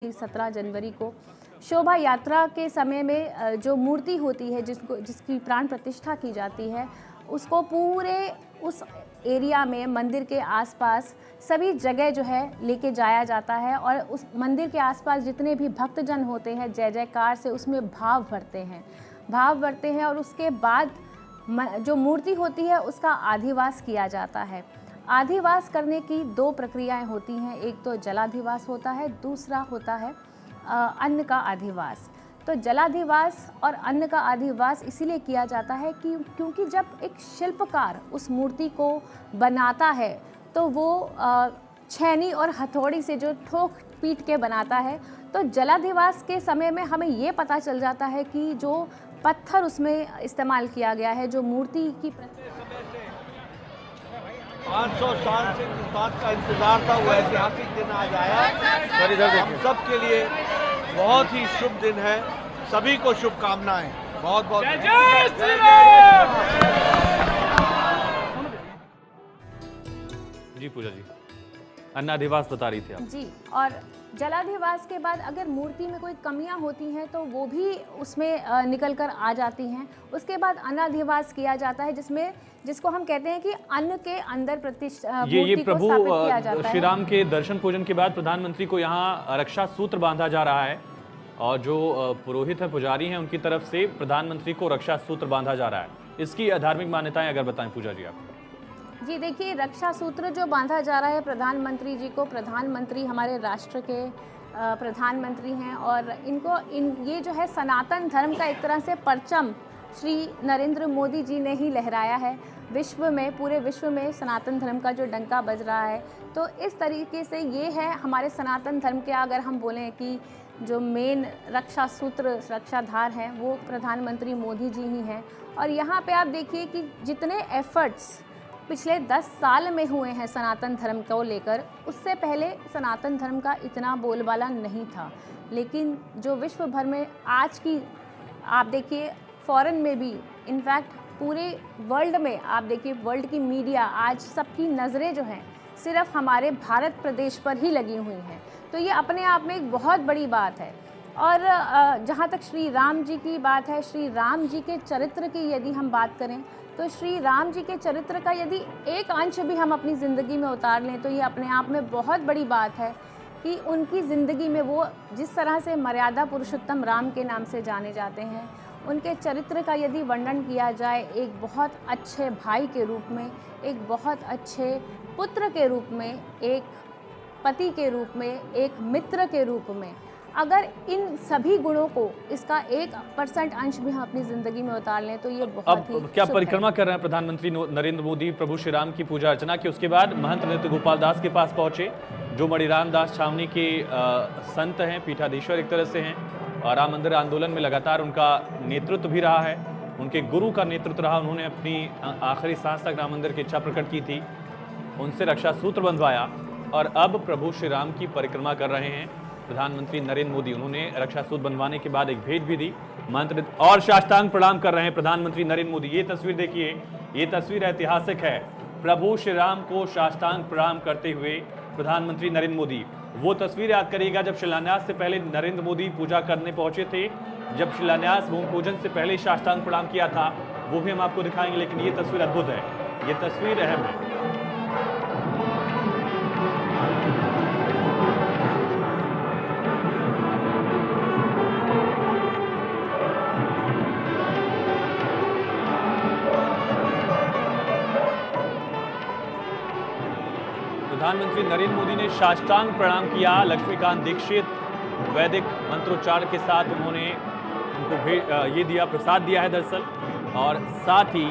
17 जनवरी को शोभा यात्रा के समय में जो मूर्ति होती है जिसकी प्राण प्रतिष्ठा की जाती है, उसको पूरे उस एरिया में मंदिर के आसपास सभी जगह जो है लेके जाया जाता है और उस मंदिर के आसपास जितने भी भक्तजन होते हैं जय जयकार से उसमें भाव भरते हैं और उसके बाद जो मूर्ति होती है उसका आधिवास किया जाता है। आधिवास करने की दो प्रक्रियाएं होती हैं, एक तो जलाधिवास होता है, दूसरा होता है अन्न का अधिवास। तो जलाधिवास और अन्न का अधिवास इसीलिए किया जाता है कि क्योंकि जब एक शिल्पकार उस मूर्ति को बनाता है तो वो छैनी और हथौड़ी से जो ठोक पीट के बनाता है, तो जलाधिवास के समय में हमें ये पता चल जाता है कि जो पत्थर उसमें इस्तेमाल किया गया है, जो मूर्ति की 500 साल से इस बात का इंतजार था, वो ऐतिहासिक दिन आज आया। हम सब के लिए बहुत ही शुभ दिन है। सभी को शुभकामनाएं। बहुत बहुत जय श्री राम। जी पूजा जी, अन्नाधिवास बता रही थी आप। जी, और जलाधिवास के बाद अगर मूर्ति में कोई कमियां होती हैं तो वो भी उसमें निकल कर आ जाती हैं। उसके बाद अन्नाधिवास किया जाता है जिसको हम कहते हैं कि अन्न के अंदर ये प्रभु श्री राम के दर्शन पूजन के बाद प्रधानमंत्री को यहाँ रक्षा सूत्र बांधा जा रहा है और जो पुरोहित है, पुजारी हैं, उनकी तरफ से प्रधानमंत्री को रक्षा सूत्र बांधा जा रहा है। इसकी धार्मिक मान्यताएं अगर बताएं पूजा जी आप। जी देखिए, रक्षा सूत्र जो बांधा जा रहा है प्रधानमंत्री जी को, प्रधानमंत्री हमारे राष्ट्र के प्रधानमंत्री हैं और ये जो है सनातन धर्म का एक तरह से परचम श्री नरेंद्र मोदी जी ने ही लहराया है। पूरे विश्व में सनातन धर्म का जो डंका बज रहा है, तो इस तरीके से ये है हमारे सनातन धर्म के, अगर हम बोलें कि जो मेन रक्षा सूत्र रक्षाधार हैं वो प्रधानमंत्री मोदी जी ही हैं। और यहाँ पे आप देखिए कि जितने एफर्ट्स पिछले 10 साल में हुए हैं सनातन धर्म को लेकर, उससे पहले सनातन धर्म का इतना बोलबाला नहीं था। लेकिन जो विश्व भर में आज की आप देखिए, फॉरेन में भी, इनफैक्ट पूरे वर्ल्ड में आप देखिए, वर्ल्ड की मीडिया आज सबकी नज़रें जो हैं सिर्फ हमारे भारत प्रदेश पर ही लगी हुई हैं। तो ये अपने आप में एक बहुत बड़ी बात है। और जहाँ तक श्री राम जी की बात है, श्री राम जी के चरित्र की यदि हम बात करें तो श्री राम जी के चरित्र का यदि एक अंश भी हम अपनी ज़िंदगी में उतार लें तो ये अपने आप में बहुत बड़ी बात है कि उनकी ज़िंदगी में वो जिस तरह से मर्यादा पुरुषोत्तम राम के नाम से जाने जाते हैं, उनके चरित्र का यदि वर्णन किया जाए एक बहुत अच्छे भाई के रूप में, एक बहुत अच्छे पुत्र के रूप में, एक पति के रूप में, एक मित्र के रूप में, अगर इन सभी गुणों को इसका 1% अंश भी हम अपनी जिंदगी में उतार लें तो ये बहुत ही क्या परिक्रमा कर रहे हैं प्रधानमंत्री नरेंद्र मोदी प्रभु श्री राम की पूजा अर्चना की। उसके बाद महंत नृत्य गोपाल दास के पास पहुंचे, जो मणिराम दास छावनी के संत हैं, पीठाधीश्वर एक तरह से हैं, और राम मंदिर आंदोलन में लगातार उनका नेतृत्व भी रहा है, उनके गुरु का नेतृत्व रहा। उन्होंने अपनी आखिरी सांस तक राम मंदिर की इच्छा प्रकट की थी, उनसे रक्षा सूत्र बंधवाया और अब प्रभु श्री राम की परिक्रमा कर रहे हैं प्रधानमंत्री नरेंद्र मोदी। उन्होंने रक्षा सूत्र बनवाने के बाद एक भेंट भी दी, मंत्र और साष्टांग प्रणाम कर रहे हैं प्रधानमंत्री नरेंद्र मोदी। ये तस्वीर देखिए, ये तस्वीर ऐतिहासिक है। प्रभु श्री राम को साष्टांग प्रणाम करते हुए प्रधानमंत्री नरेंद्र मोदी। वो तस्वीर याद करिएगा जब शिलान्यास से पहले नरेंद्र मोदी पूजा करने पहुंचे थे, जब शिलान्यास भूमि पूजन से पहले साष्टांग प्रणाम किया था, वो भी हम आपको दिखाएंगे। लेकिन ये तस्वीर अद्भुत है, ये तस्वीर अहम है। प्रधानमंत्री नरेंद्र मोदी ने साष्टांग प्रणाम किया। लक्ष्मीकांत दीक्षित वैदिक मंत्रोच्चार के साथ उन्होंने उनको ये दिया, प्रसाद दिया है दरअसल, और साथ ही